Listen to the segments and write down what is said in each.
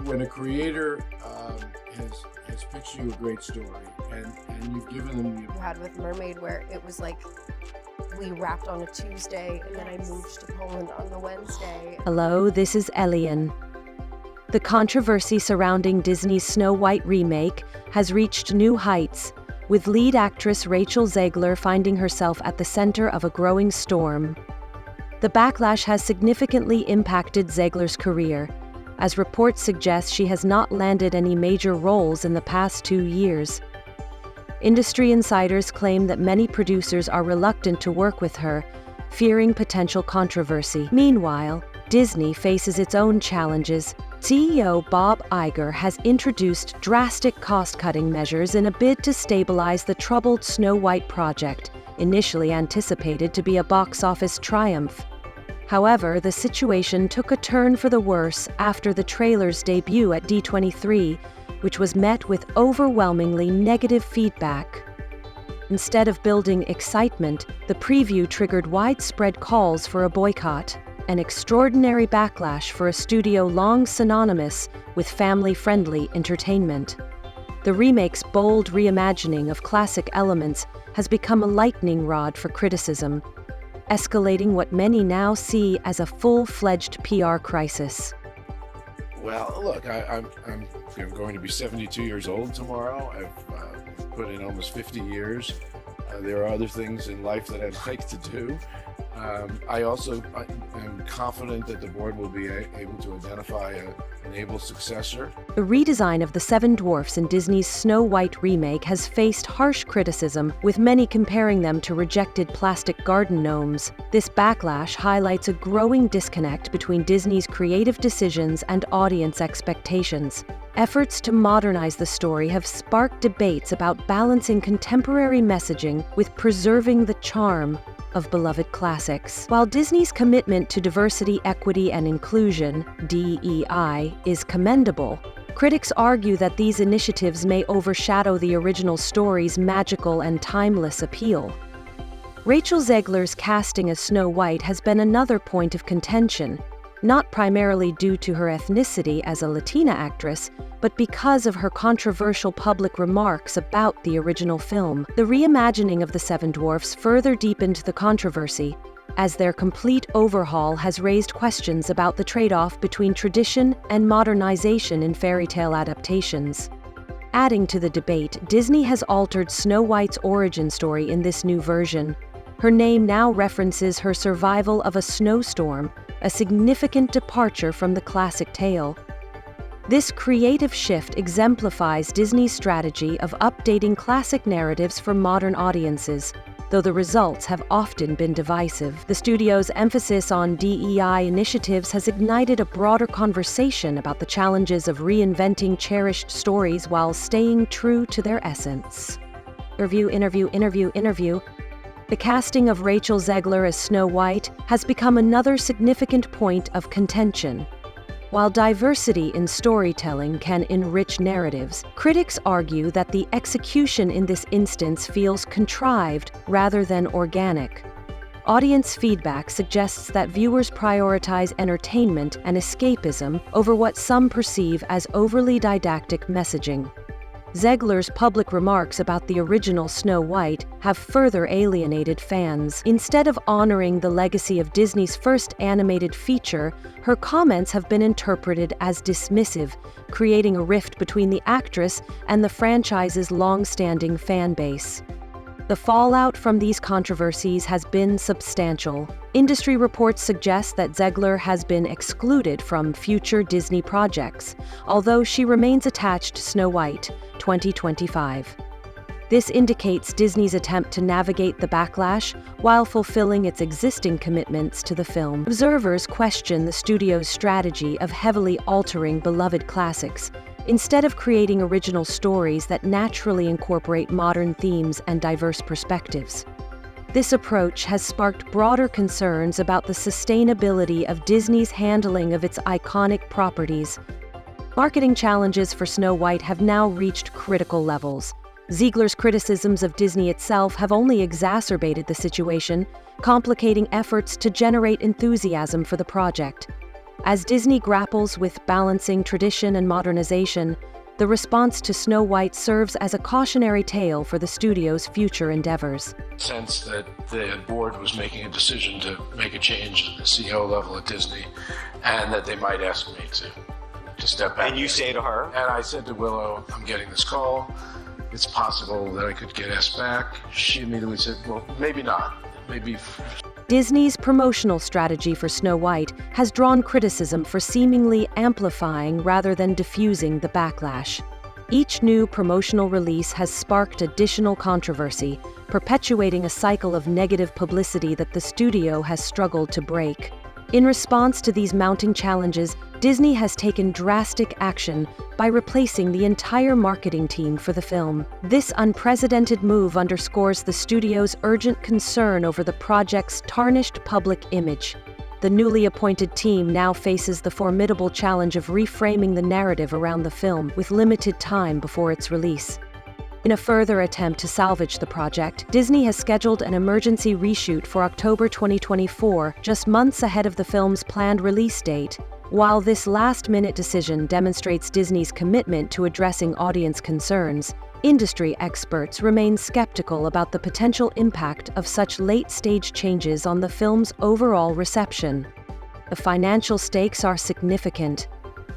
when a creator has pitched you a great story and you've given them You had with Mermaid where it was like we wrapped on a Tuesday and then I moved to Poland on the Wednesday. Hello, this is Elian. The controversy surrounding Disney's Snow White remake has reached new heights, with lead actress Rachel Zegler finding herself at the center of a growing storm. The backlash has significantly impacted Zegler's career, as reports suggest she has not landed any major roles in the past 2 years. Industry insiders claim that many producers are reluctant to work with her, fearing potential controversy. Meanwhile, Disney faces its own challenges. CEO Bob Iger has introduced drastic cost-cutting measures in a bid to stabilize the troubled Snow White project, initially anticipated to be a box office triumph. However, the situation took a turn for the worse after the trailer's debut at D23, which was met with overwhelmingly negative feedback. Instead of building excitement, the preview triggered widespread calls for a boycott, an extraordinary backlash for a studio long synonymous with family-friendly entertainment. The remake's bold reimagining of classic elements has become a lightning rod for criticism, escalating what many now see as a full-fledged PR crisis. Well, look, I'm going to be 72 years old tomorrow. I've put in almost 50 years. There are other things in life that I'd like to do. I also am confident that the board will be able to identify an able successor. The redesign of the Seven Dwarfs in Disney's Snow White remake has faced harsh criticism, with many comparing them to rejected plastic garden gnomes. This backlash highlights a growing disconnect between Disney's creative decisions and audience expectations. Efforts to modernize the story have sparked debates about balancing contemporary messaging with preserving the charm of beloved classics. While Disney's commitment to diversity, equity, and inclusion, DEI, is commendable, critics argue that these initiatives may overshadow the original story's magical and timeless appeal. Rachel Zegler's casting as Snow White has been another point of contention, not primarily due to her ethnicity as a Latina actress, but because of her controversial public remarks about the original film. The reimagining of the Seven Dwarfs further deepened the controversy, as their complete overhaul has raised questions about the trade-off between tradition and modernization in fairy tale adaptations. Adding to the debate, Disney has altered Snow White's origin story in this new version. Her name now references her survival of a snowstorm, a significant departure from the classic tale. This creative shift exemplifies Disney's strategy of updating classic narratives for modern audiences, though the results have often been divisive. The studio's emphasis on DEI initiatives has ignited a broader conversation about the challenges of reinventing cherished stories while staying true to their essence. Interview. The casting of Rachel Zegler as Snow White has become another significant point of contention. While diversity in storytelling can enrich narratives, critics argue that the execution in this instance feels contrived rather than organic. Audience feedback suggests that viewers prioritize entertainment and escapism over what some perceive as overly didactic messaging. Zegler's public remarks about the original Snow White have further alienated fans. Instead of honoring the legacy of Disney's first animated feature, her comments have been interpreted as dismissive, creating a rift between the actress and the franchise's long-standing fan base. The fallout from these controversies has been substantial. Industry reports suggest that Zegler has been excluded from future Disney projects, although she remains attached to Snow White 2025. This indicates Disney's attempt to navigate the backlash while fulfilling its existing commitments to the film. Observers question the studio's strategy of heavily altering beloved classics, instead of creating original stories that naturally incorporate modern themes and diverse perspectives. This approach has sparked broader concerns about the sustainability of Disney's handling of its iconic properties. Marketing challenges for Snow White have now reached critical levels. Zegler's criticisms of Disney itself have only exacerbated the situation, complicating efforts to generate enthusiasm for the project. As Disney grapples with balancing tradition and modernization, the response to Snow White serves as a cautionary tale for the studio's future endeavors. Sense that the board was making a decision to make a change at the CEO level at Disney, and that they might ask me to step back. And you say to her? And I said to Willow, I'm getting this call. It's possible that I could get asked back. She immediately said, well, maybe not. Maybe. Disney's promotional strategy for Snow White has drawn criticism for seemingly amplifying rather than diffusing the backlash. Each new promotional release has sparked additional controversy, perpetuating a cycle of negative publicity that the studio has struggled to break. In response to these mounting challenges, Disney has taken drastic action by replacing the entire marketing team for the film. This unprecedented move underscores the studio's urgent concern over the project's tarnished public image. The newly appointed team now faces the formidable challenge of reframing the narrative around the film with limited time before its release. In a further attempt to salvage the project, Disney has scheduled an emergency reshoot for October 2024, just months ahead of the film's planned release date. While this last-minute decision demonstrates Disney's commitment to addressing audience concerns, industry experts remain skeptical about the potential impact of such late-stage changes on the film's overall reception. The financial stakes are significant.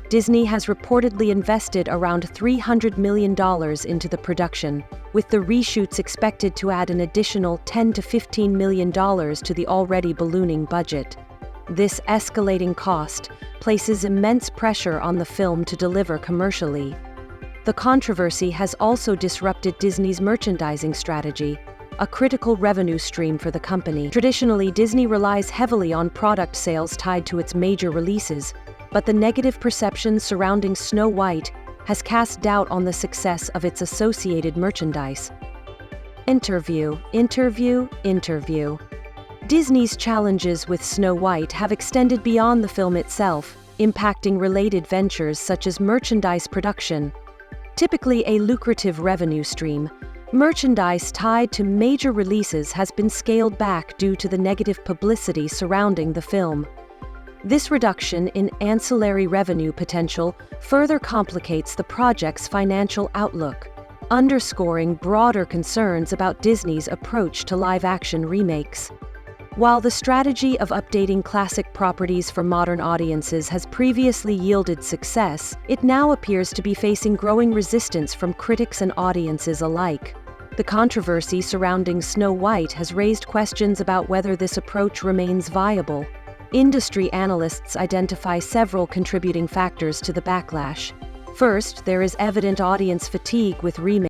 Disney has reportedly invested around $300 million into the production, with the reshoots expected to add an additional $10 to $15 million to the already ballooning budget. This escalating cost places immense pressure on the film to deliver commercially. The controversy has also disrupted Disney's merchandising strategy, a critical revenue stream for the company. Traditionally, Disney relies heavily on product sales tied to its major releases, but the negative perception surrounding Snow White has cast doubt on the success of its associated merchandise. Interview. Disney's challenges with Snow White have extended beyond the film itself, impacting related ventures such as merchandise production. Typically a lucrative revenue stream, merchandise tied to major releases has been scaled back due to the negative publicity surrounding the film. This reduction in ancillary revenue potential further complicates the project's financial outlook, underscoring broader concerns about Disney's approach to live-action remakes. While the strategy of updating classic properties for modern audiences has previously yielded success, it now appears to be facing growing resistance from critics and audiences alike. The controversy surrounding Snow White has raised questions about whether this approach remains viable. Industry analysts identify several contributing factors to the backlash. First, there is evident audience fatigue with remakes.